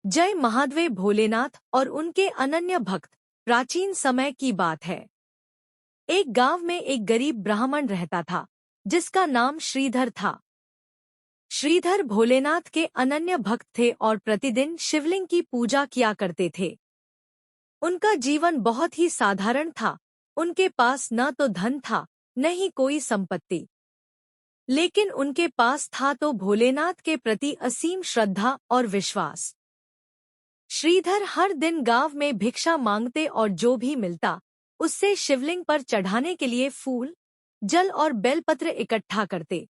जय महादेव भोलेनाथ और उनके अनन्य भक्त। प्राचीन समय की बात है। एक गांव में एक गरीब ब्राह्मण रहता था जिसका नाम श्रीधर था। श्रीधर भोलेनाथ के अनन्य भक्त थे और प्रतिदिन शिवलिंग की पूजा किया करते थे। उनका जीवन बहुत ही साधारण था। उनके पास न तो धन था न ही कोई संपत्ति, लेकिन उनके पास था तो भोलेनाथ के प्रति असीम श्रद्धा और विश्वास। श्रीधर हर दिन गांव में भिक्षा मांगते और जो भी मिलता उससे शिवलिंग पर चढ़ाने के लिए फूल, जल और बेलपत्र इकट्ठा करते।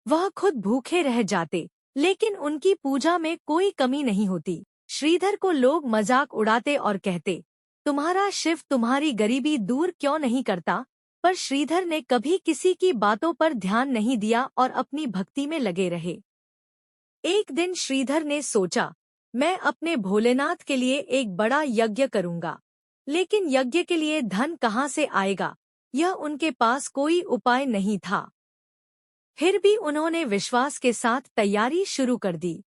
वह खुद भूखे रह जाते, लेकिन उनकी पूजा में कोई कमी नहीं होती। श्रीधर को लोग मजाक उड़ाते और कहते, तुम्हारा शिव तुम्हारी गरीबी दूर क्यों नहीं करता? पर श्रीधर ने कभी किसी की बातों पर ध्यान नहीं दिया और अपनी भक्ति में लगे रहे। एक दिन श्रीधर ने सोचा, मैं अपने भोलेनाथ के लिए एक बड़ा यज्ञ करूंगा, लेकिन यज्ञ के लिए धन कहाँ से आएगा, यह उनके पास कोई उपाय नहीं था। फिर भी उन्होंने विश्वास के साथ तैयारी शुरू कर दी।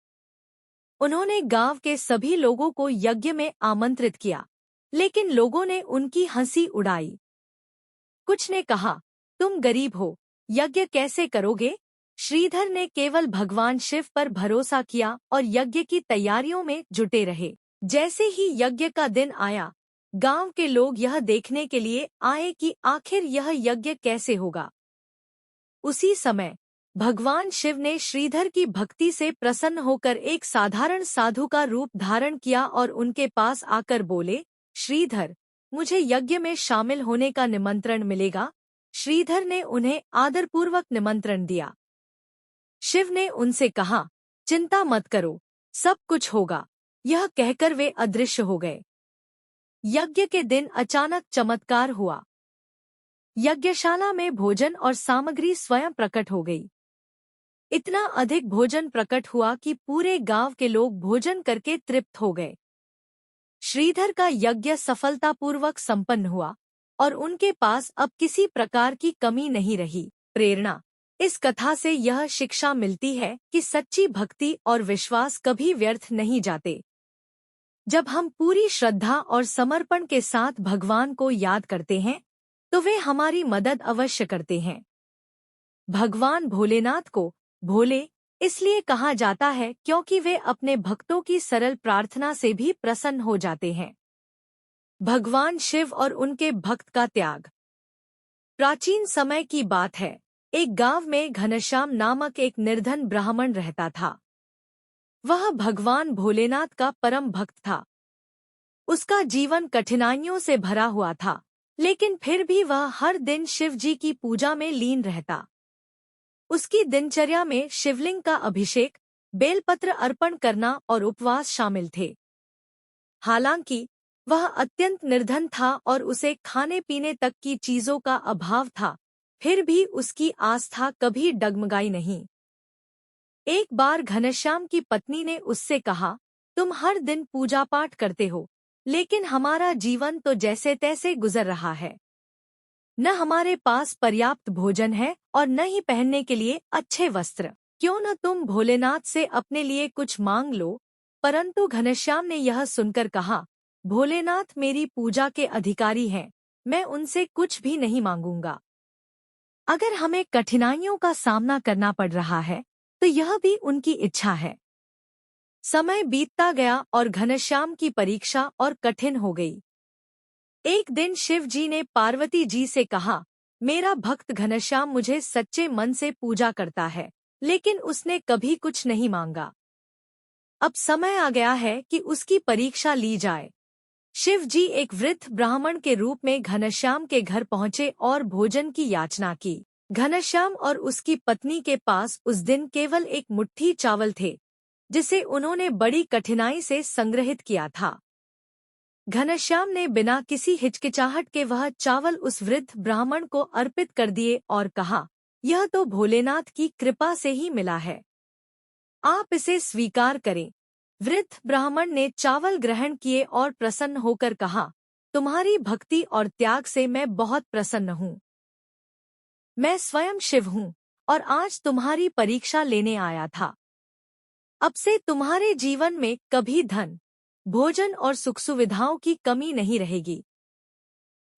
उन्होंने गांव के सभी लोगों को यज्ञ में आमंत्रित किया, लेकिन लोगों ने उनकी हंसी उड़ाई। कुछ ने कहा, तुम गरीब हो, यज्ञ कैसे करोगे? श्रीधर ने केवल भगवान शिव पर भरोसा किया और यज्ञ की तैयारियों में जुटे रहे। जैसे ही यज्ञ का दिन आया, गांव के लोग यह देखने के लिए आए कि आखिर यह यज्ञ कैसे होगा। उसी समय भगवान शिव ने श्रीधर की भक्ति से प्रसन्न होकर एक साधारण साधु का रूप धारण किया और उनके पास आकर बोले, श्रीधर, मुझे यज्ञ में शामिल होने का निमंत्रण मिलेगा? श्रीधर ने उन्हें आदरपूर्वक निमंत्रण दिया। शिव ने उनसे कहा, चिंता मत करो, सब कुछ होगा। यह कहकर वे अदृश्य हो गए। यज्ञ के दिन अचानक चमत्कार हुआ। यज्ञशाला में भोजन और सामग्री स्वयं प्रकट हो गई। इतना अधिक भोजन प्रकट हुआ कि पूरे गांव के लोग भोजन करके तृप्त हो गए। श्रीधर का यज्ञ सफलतापूर्वक संपन्न हुआ और उनके पास अब किसी प्रकार की कमी नहीं रही। प्रेरणा। इस कथा से यह शिक्षा मिलती है कि सच्ची भक्ति और विश्वास कभी व्यर्थ नहीं जाते। जब हम पूरी श्रद्धा और समर्पण के साथ भगवान को याद करते हैं, तो वे हमारी मदद अवश्य करते हैं। भगवान भोलेनाथ को भोले इसलिए कहा जाता है क्योंकि वे अपने भक्तों की सरल प्रार्थना से भी प्रसन्न हो जाते हैं। भगवान शिव और उनके भक्त का त्याग। प्राचीन समय की बात है। एक गांव में घनश्याम नामक एक निर्धन ब्राह्मण रहता था। वह भगवान भोलेनाथ का परम भक्त था। उसका जीवन कठिनाइयों से भरा हुआ था, लेकिन फिर भी वह हर दिन शिव जी की पूजा में लीन रहता। उसकी दिनचर्या में शिवलिंग का अभिषेक, बेलपत्र अर्पण करना और उपवास शामिल थे। हालांकि वह अत्यंत निर्धन था और उसे खाने पीने तक की चीजों का अभाव था, फिर भी उसकी आस्था कभी डगमगाई नहीं। एक बार घनश्याम की पत्नी ने उससे कहा, तुम हर दिन पूजा पाठ करते हो, लेकिन हमारा जीवन तो जैसे तैसे गुजर रहा है। न हमारे पास पर्याप्त भोजन है और न ही पहनने के लिए अच्छे वस्त्र। क्यों न तुम भोलेनाथ से अपने लिए कुछ मांग लो? परंतु घनश्याम ने यह सुनकर कहा, भोलेनाथ मेरी पूजा के अधिकारी हैं, मैं उनसे कुछ भी नहीं मांगूंगा। अगर हमें कठिनाइयों का सामना करना पड़ रहा है, तो यह भी उनकी इच्छा है। समय बीतता गया और घनश्याम की परीक्षा और कठिन हो गई। एक दिन शिव जी ने पार्वती जी से कहा, मेरा भक्त घनश्याम मुझे सच्चे मन से पूजा करता है, लेकिन उसने कभी कुछ नहीं मांगा। अब समय आ गया है कि उसकी परीक्षा ली जाए। शिव जी एक वृद्ध ब्राह्मण के रूप में घनश्याम के घर पहुंचे और भोजन की याचना की। घनश्याम और उसकी पत्नी के पास उस दिन केवल एक मुट्ठी चावल थे, जिसे उन्होंने बड़ी कठिनाई से संग्रहित किया था। घनश्याम ने बिना किसी हिचकिचाहट के वह चावल उस वृद्ध ब्राह्मण को अर्पित कर दिए और कहा, यह तो भोलेनाथ की कृपा से ही मिला है, आप इसे स्वीकार करें। वृद्ध ब्राह्मण ने चावल ग्रहण किए और प्रसन्न होकर कहा, तुम्हारी भक्ति और त्याग से मैं बहुत प्रसन्न हूँ। मैं स्वयं शिव हूँ और आज तुम्हारी परीक्षा लेने आया था। अब से तुम्हारे जीवन में कभी धन, भोजन और सुख सुविधाओं की कमी नहीं रहेगी।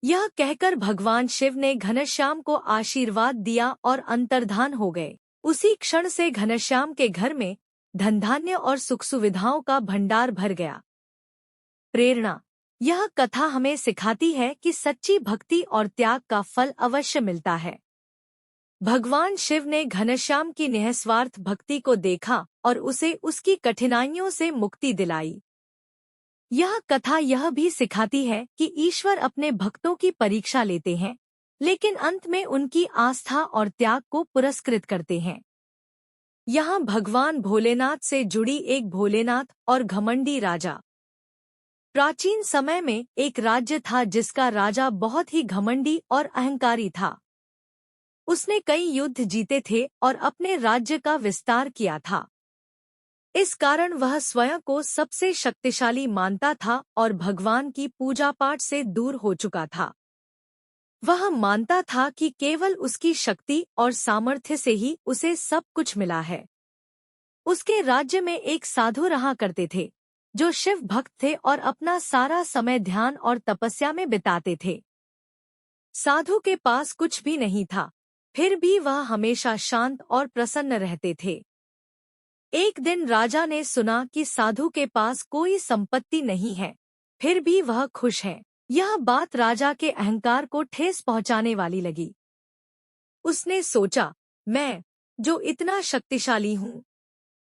यह कहकर भगवान शिव ने घनश्याम को आशीर्वाद दिया और अंतर्धान हो गए। उसी क्षण से घनश्याम के घर में धन धान्य और सुख सुविधाओं का भंडार भर गया। प्रेरणा। यह कथा हमें सिखाती है कि सच्ची भक्ति और त्याग का फल अवश्य मिलता है। भगवान शिव ने घनश्याम की निःस्वार्थ भक्ति को देखा और उसे उसकी कठिनाइयों से मुक्ति दिलाई। यह कथा यह भी सिखाती है कि ईश्वर अपने भक्तों की परीक्षा लेते हैं, लेकिन अंत में उनकी आस्था और त्याग को पुरस्कृत करते हैं। यहाँ भगवान भोलेनाथ से जुड़ी एक भोलेनाथ और घमंडी राजा। प्राचीन समय में एक राज्य था जिसका राजा बहुत ही घमंडी और अहंकारी था। उसने कई युद्ध जीते थे और अपने राज्य का विस्तार किया था। इस कारण वह स्वयं को सबसे शक्तिशाली मानता था और भगवान की पूजा पाठ से दूर हो चुका था। वह मानता था कि केवल उसकी शक्ति और सामर्थ्य से ही उसे सब कुछ मिला है। उसके राज्य में एक साधु रहा करते थे जो शिव भक्त थे और अपना सारा समय ध्यान और तपस्या में बिताते थे। साधु के पास कुछ भी नहीं था, फिर भी वह हमेशा शांत और प्रसन्न रहते थे। एक दिन राजा ने सुना कि साधु के पास कोई संपत्ति नहीं है, फिर भी वह खुश है। यह बात राजा के अहंकार को ठेस पहुंचाने वाली लगी। उसने सोचा, मैं जो इतना शक्तिशाली हूँ,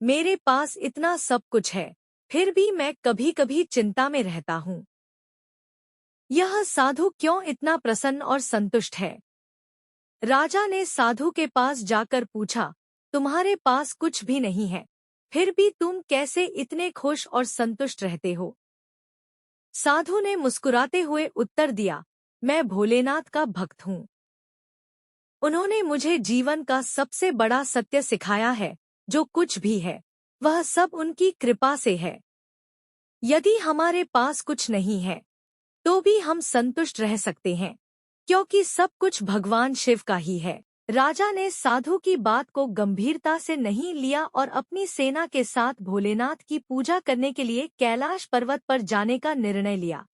मेरे पास इतना सब कुछ है, फिर भी मैं कभी कभी चिंता में रहता हूँ। यह साधु क्यों इतना प्रसन्न और संतुष्ट है? राजा ने साधु के पास जाकर पूछा, तुम्हारे पास कुछ भी नहीं है, फिर भी तुम कैसे इतने खुश और संतुष्ट रहते हो? साधु ने मुस्कुराते हुए उत्तर दिया, मैं भोलेनाथ का भक्त हूँ। उन्होंने मुझे जीवन का सबसे बड़ा सत्य सिखाया है, जो कुछ भी है वह सब उनकी कृपा से है। यदि हमारे पास कुछ नहीं है तो भी हम संतुष्ट रह सकते हैं, क्योंकि सब कुछ भगवान शिव का ही है। राजा ने साधु की बात को गंभीरता से नहीं लिया और अपनी सेना के साथ भोलेनाथ की पूजा करने के लिए कैलाश पर्वत पर जाने का निर्णय लिया।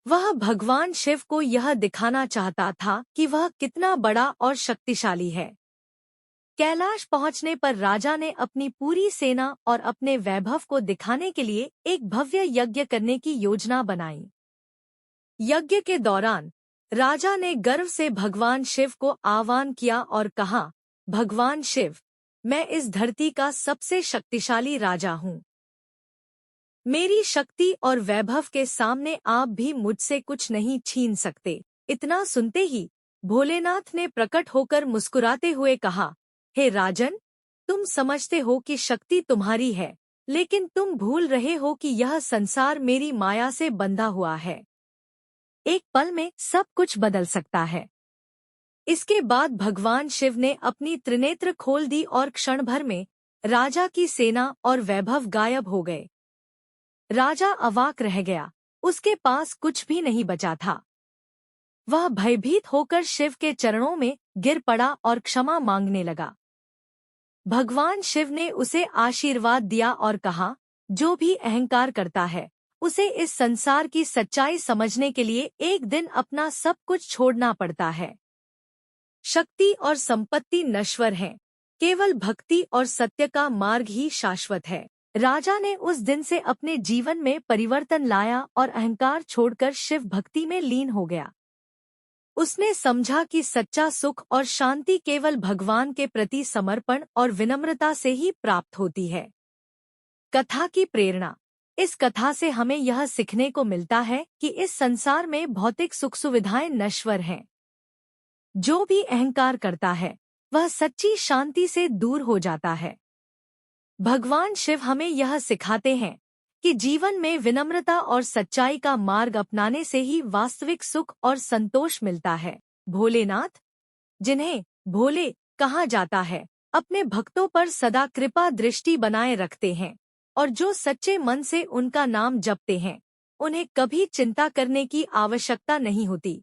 वह भगवान शिव को यह दिखाना चाहता था कि वह कितना बड़ा और शक्तिशाली है। कैलाश पहुंचने पर राजा ने अपनी पूरी सेना और अपने वैभव को दिखाने के लिए एक भव्य यज्ञ करने की योजना बनाई। यज्ञ के दौरान राजा ने गर्व से भगवान शिव को आह्वान किया और कहा, भगवान शिव, मैं इस धरती का सबसे शक्तिशाली राजा हूँ। मेरी शक्ति और वैभव के सामने आप भी मुझसे कुछ नहीं छीन सकते। इतना सुनते ही भोलेनाथ ने प्रकट होकर मुस्कुराते हुए कहा, हे राजन, तुम समझते हो कि शक्ति तुम्हारी है, लेकिन तुम भूल रहे हो कि यह संसार मेरी माया से बंधा हुआ है। एक पल में सब कुछ बदल सकता है। इसके बाद भगवान शिव ने अपनी त्रिनेत्र खोल दी और क्षण भर में राजा की सेना और वैभव गायब हो गए। राजा अवाक रह गया, उसके पास कुछ भी नहीं बचा था। वह भयभीत होकर शिव के चरणों में गिर पड़ा और क्षमा मांगने लगा। भगवान शिव ने उसे आशीर्वाद दिया और कहा, जो भी अहंकार करता है उसे इस संसार की सच्चाई समझने के लिए एक दिन अपना सब कुछ छोड़ना पड़ता है। शक्ति और संपत्ति नश्वर हैं, केवल भक्ति और सत्य का मार्ग ही शाश्वत है। राजा ने उस दिन से अपने जीवन में परिवर्तन लाया और अहंकार छोड़कर शिव भक्ति में लीन हो गया। उसने समझा कि सच्चा सुख और शांति केवल भगवान के प्रति समर्पण और विनम्रता से ही प्राप्त होती है। कथा की प्रेरणा। इस कथा से हमें यह सीखने को मिलता है कि इस संसार में भौतिक सुख सुविधाएं नश्वर हैं। जो भी अहंकार करता है वह सच्ची शांति से दूर हो जाता है। भगवान शिव हमें यह सिखाते हैं कि जीवन में विनम्रता और सच्चाई का मार्ग अपनाने से ही वास्तविक सुख और संतोष मिलता है। भोलेनाथ, जिन्हें भोले कहा जाता है, अपने भक्तों पर सदा कृपा दृष्टि बनाए रखते हैं और जो सच्चे मन से उनका नाम जपते हैं उन्हें कभी चिंता करने की आवश्यकता नहीं होती।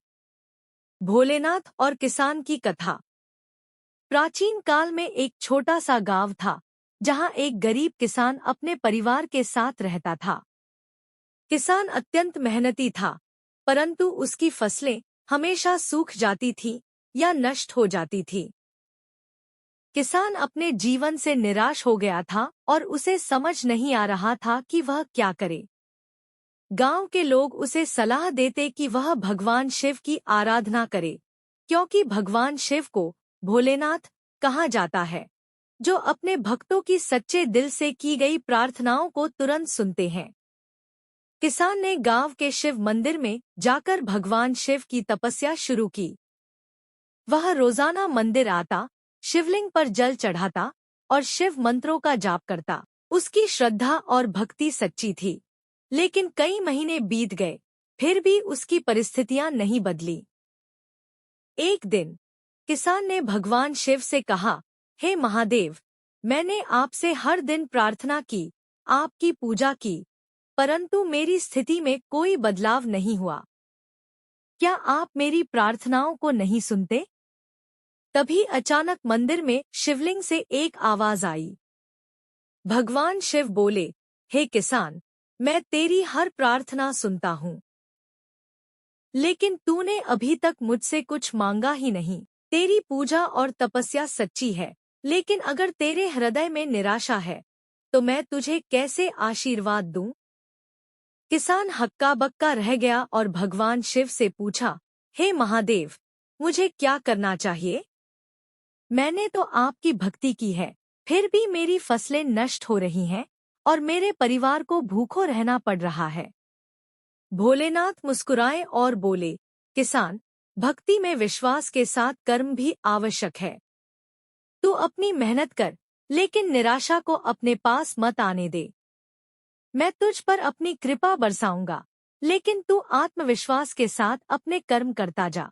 भोलेनाथ और किसान की कथा। प्राचीन काल में एक छोटा सा गांव था जहां एक गरीब किसान अपने परिवार के साथ रहता था। किसान अत्यंत मेहनती था, परंतु उसकी फसलें हमेशा सूख जाती थीं या नष्ट हो जाती थीं। किसान अपने जीवन से निराश हो गया था और उसे समझ नहीं आ रहा था कि वह क्या करे। गांव के लोग उसे सलाह देते कि वह भगवान शिव की आराधना करे, क्योंकि भगवान शिव को भोलेनाथ कहा जाता है, जो अपने भक्तों की सच्चे दिल से की गई प्रार्थनाओं को तुरंत सुनते हैं। किसान ने गांव के शिव मंदिर में जाकर भगवान शिव की तपस्या शुरू की। वह रोजाना मंदिर आता, शिवलिंग पर जल चढ़ाता और शिव मंत्रों का जाप करता। उसकी श्रद्धा और भक्ति सच्ची थी। लेकिन कई महीने बीत गए, फिर भी उसकी परिस्थितियां नहीं बदली। एक दिन किसान ने भगवान शिव से कहा, हे महादेव, मैंने आपसे हर दिन प्रार्थना की, आपकी पूजा की, परंतु मेरी स्थिति में कोई बदलाव नहीं हुआ। क्या आप मेरी प्रार्थनाओं को नहीं सुनते? तभी अचानक मंदिर में शिवलिंग से एक आवाज आई। भगवान शिव बोले, हे किसान, मैं तेरी हर प्रार्थना सुनता हूँ, लेकिन तूने अभी तक मुझसे कुछ मांगा ही नहीं। तेरी पूजा और तपस्या सच्ची है, लेकिन अगर तेरे हृदय में निराशा है, तो मैं तुझे कैसे आशीर्वाद दूं? किसान हक्का बक्का रह गया और भगवान शिव से पूछा, हे महादेव, मुझे क्या करना चाहिए? मैंने तो आपकी भक्ति की है, फिर भी मेरी फसलें नष्ट हो रही हैं और मेरे परिवार को भूखों रहना पड़ रहा है। भोलेनाथ मुस्कुराए और बोले, किसान, भक्ति में विश्वास के साथ कर्म भी आवश्यक है। तू अपनी मेहनत कर, लेकिन निराशा को अपने पास मत आने दे। मैं तुझ पर अपनी कृपा बरसाऊंगा, लेकिन तू आत्मविश्वास के साथ अपने कर्म करता जा।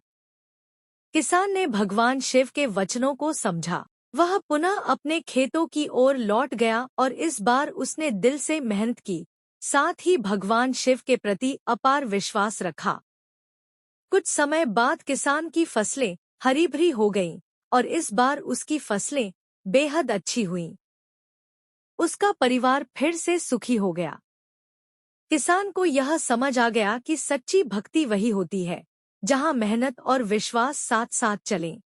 किसान ने भगवान शिव के वचनों को समझा। वह पुनः अपने खेतों की ओर लौट गया और इस बार उसने दिल से मेहनत की, साथ ही भगवान शिव के प्रति अपार विश्वास रखा। कुछ समय बाद किसान की फसलें हरी भरी हो गईं और इस बार उसकी फसलें बेहद अच्छी हुईं। उसका परिवार फिर से सुखी हो गया। किसान को यह समझ आ गया कि सच्ची भक्ति वही होती है, जहां मेहनत और विश्वास साथ साथ चलें।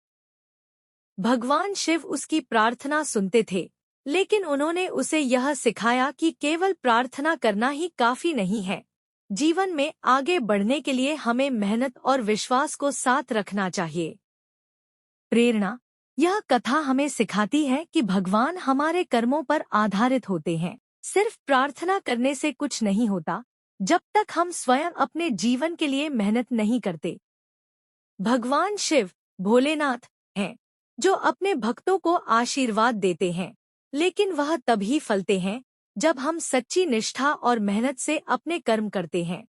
भगवान शिव उसकी प्रार्थना सुनते थे, लेकिन उन्होंने उसे यह सिखाया कि केवल प्रार्थना करना ही काफी नहीं है। जीवन में आगे बढ़ने के लिए हमें मेहनत और विश्वास को साथ रखना चाहिए। प्रेरणा: यह कथा हमें सिखाती है कि भगवान हमारे कर्मों पर आधारित होते हैं। सिर्फ प्रार्थना करने से कुछ नहीं होता, जब तक हम स्वयं अपने जीवन के लिए मेहनत नहीं करते। भगवान शिव भोलेनाथ हैं, जो अपने भक्तों को आशीर्वाद देते हैं, लेकिन वह तभी फलते हैं जब हम सच्ची निष्ठा और मेहनत से अपने कर्म करते हैं।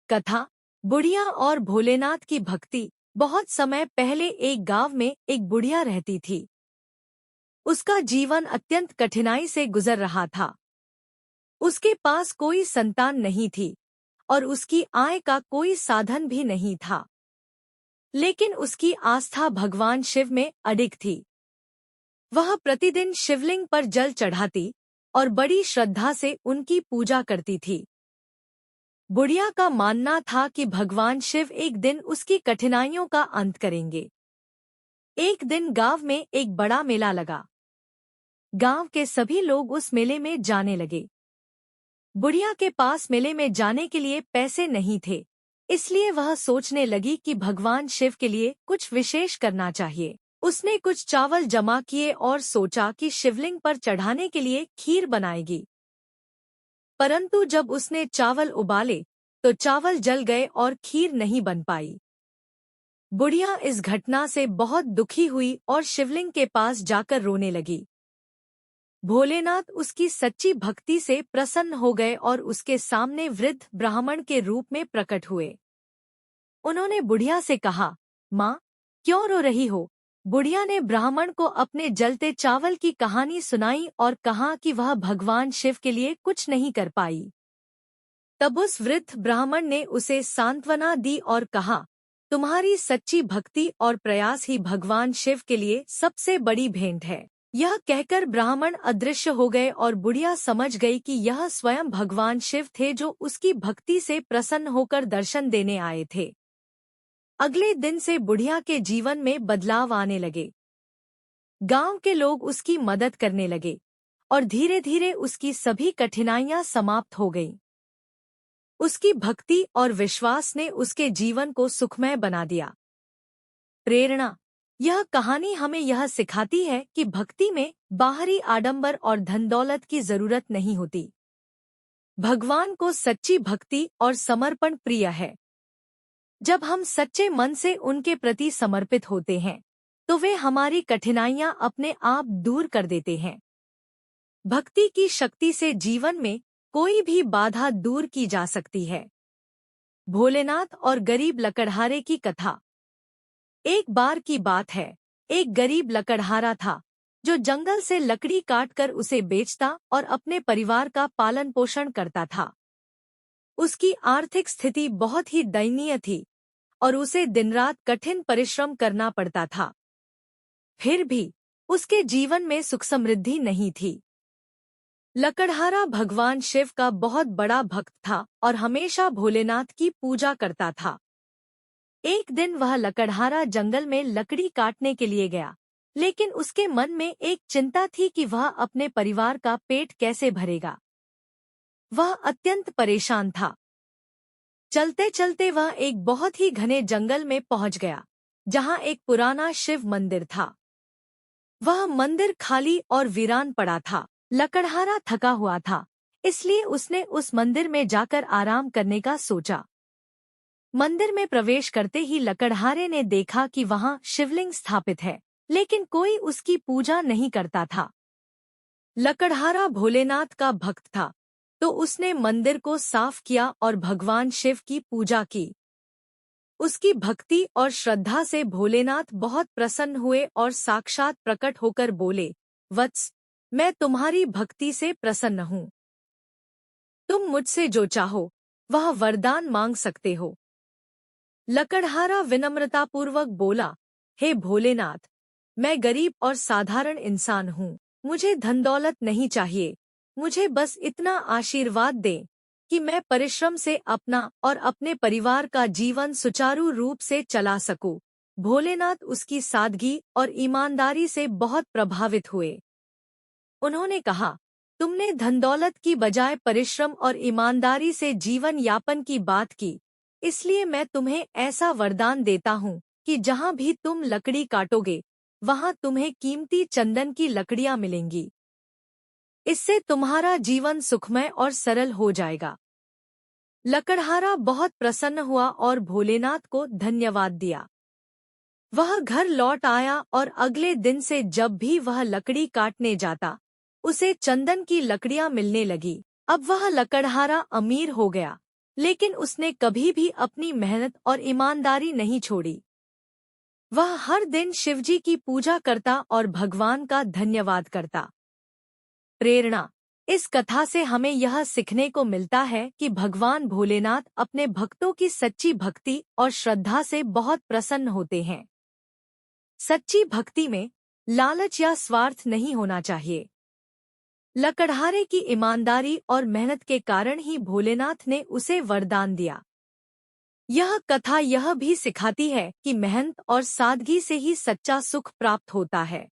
कथा: बुढ़िया और भोलेनाथ की भक्ति। बहुत समय पहले एक गांव में एक बुढ़िया रहती थी। उसका जीवन अत्यंत कठिनाई से गुजर रहा था। उसके पास कोई संतान नहीं थी और उसकी आय का कोई साधन भी नहीं था, लेकिन उसकी आस्था भगवान शिव में अडिग थी। वह प्रतिदिन शिवलिंग पर जल चढ़ाती और बड़ी श्रद्धा से उनकी पूजा करती थी। बुढ़िया का मानना था कि भगवान शिव एक दिन उसकी कठिनाइयों का अंत करेंगे। एक दिन गांव में एक बड़ा मेला लगा। गांव के सभी लोग उस मेले में जाने लगे। बुढ़िया के पास मेले में जाने के लिए पैसे नहीं थे, इसलिए वह सोचने लगी कि भगवान शिव के लिए कुछ विशेष करना चाहिए। उसने कुछ चावल जमा किए और सोचा कि शिवलिंग पर चढ़ाने के लिए खीर बनाएगी। परंतु जब उसने चावल उबाले तो चावल जल गए और खीर नहीं बन पाई। बुढ़िया इस घटना से बहुत दुखी हुई और शिवलिंग के पास जाकर रोने लगी। भोलेनाथ उसकी सच्ची भक्ति से प्रसन्न हो गए और उसके सामने वृद्ध ब्राह्मण के रूप में प्रकट हुए। उन्होंने बुढ़िया से कहा, माँ, क्यों रो रही हो? बुढ़िया ने ब्राह्मण को अपने जलते चावल की कहानी सुनाई और कहा कि वह भगवान शिव के लिए कुछ नहीं कर पाई। तब उस वृद्ध ब्राह्मण ने उसे सांत्वना दी और कहा, तुम्हारी सच्ची भक्ति और प्रयास ही भगवान शिव के लिए सबसे बड़ी भेंट है। यह कहकर ब्राह्मण अदृश्य हो गए और बुढ़िया समझ गई कि यह स्वयं भगवान शिव थे जो उसकी भक्ति से प्रसन्न होकर दर्शन देने आए थे। अगले दिन से बुढ़िया के जीवन में बदलाव आने लगे। गांव के लोग उसकी मदद करने लगे और धीरे धीरे उसकी सभी कठिनाइयां समाप्त हो गईं। उसकी भक्ति और विश्वास ने उसके जीवन को सुखमय बना दिया। प्रेरणा: यह कहानी हमें यह सिखाती है कि भक्ति में बाहरी आडंबर और धन दौलत की जरूरत नहीं होती। भगवान को सच्ची भक्ति और समर्पण प्रिय है। जब हम सच्चे मन से उनके प्रति समर्पित होते हैं तो वे हमारी कठिनाइयां अपने आप दूर कर देते हैं। भक्ति की शक्ति से जीवन में कोई भी बाधा दूर की जा सकती है। भोलेनाथ और गरीब लकड़हारे की कथा। एक बार की बात है, एक गरीब लकड़हारा था जो जंगल से लकड़ी काटकर उसे बेचता और अपने परिवार का पालन पोषण करता था। उसकी आर्थिक स्थिति बहुत ही दयनीय थी और उसे दिन रात कठिन परिश्रम करना पड़ता था। फिर भी उसके जीवन में सुख समृद्धि नहीं थी। लकड़हारा भगवान शिव का बहुत बड़ा भक्त था और हमेशा भोलेनाथ की पूजा करता था। एक दिन वह लकड़हारा जंगल में लकड़ी काटने के लिए गया, लेकिन उसके मन में एक चिंता थी कि वह अपने परिवार का पेट कैसे भरेगा। वह अत्यंत परेशान था। चलते चलते वह एक बहुत ही घने जंगल में पहुंच गया, जहां एक पुराना शिव मंदिर था। वह मंदिर खाली और वीरान पड़ा था। लकड़हारा थका हुआ था, इसलिए उसने उस मंदिर में जाकर आराम करने का सोचा। मंदिर में प्रवेश करते ही लकड़हारे ने देखा कि वहां शिवलिंग स्थापित है, लेकिन कोई उसकी पूजा नहीं करता था। लकड़हारा भोलेनाथ का भक्त था, तो उसने मंदिर को साफ किया और भगवान शिव की पूजा की। उसकी भक्ति और श्रद्धा से भोलेनाथ बहुत प्रसन्न हुए और साक्षात प्रकट होकर बोले, वत्स, मैं तुम्हारी भक्ति से प्रसन्न हूँ। तुम मुझसे जो चाहो वह वरदान मांग सकते हो। लकड़हारा विनम्रतापूर्वक बोला, हे भोलेनाथ, मैं गरीब और साधारण इंसान हूँ। मुझे धन दौलत नहीं चाहिए। मुझे बस इतना आशीर्वाद दें कि मैं परिश्रम से अपना और अपने परिवार का जीवन सुचारू रूप से चला सकूं। भोलेनाथ उसकी सादगी और ईमानदारी से बहुत प्रभावित हुए। उन्होंने कहा, तुमने धन दौलत की बजाय परिश्रम और ईमानदारी से जीवन यापन की बात की, इसलिए मैं तुम्हें ऐसा वरदान देता हूँ कि जहाँ भी तुम लकड़ी काटोगे वहाँ तुम्हें कीमती चंदन की लकड़ियाँ मिलेंगी। इससे तुम्हारा जीवन सुखमय और सरल हो जाएगा। लकड़हारा बहुत प्रसन्न हुआ और भोलेनाथ को धन्यवाद दिया। वह घर लौट आया और अगले दिन से जब भी वह लकड़ी काटने जाता, उसे चंदन की लकड़ियां मिलने लगी। अब वह लकड़हारा अमीर हो गया, लेकिन उसने कभी भी अपनी मेहनत और ईमानदारी नहीं छोड़ी। वह हर दिन शिवजी की पूजा करता और भगवान का धन्यवाद करता। प्रेरणा: इस कथा से हमें यह सीखने को मिलता है कि भगवान भोलेनाथ अपने भक्तों की सच्ची भक्ति और श्रद्धा से बहुत प्रसन्न होते हैं। सच्ची भक्ति में लालच या स्वार्थ नहीं होना चाहिए। लकड़हारे की ईमानदारी और मेहनत के कारण ही भोलेनाथ ने उसे वरदान दिया। यह कथा यह भी सिखाती है कि मेहनत और सादगी से ही सच्चा सुख प्राप्त होता है।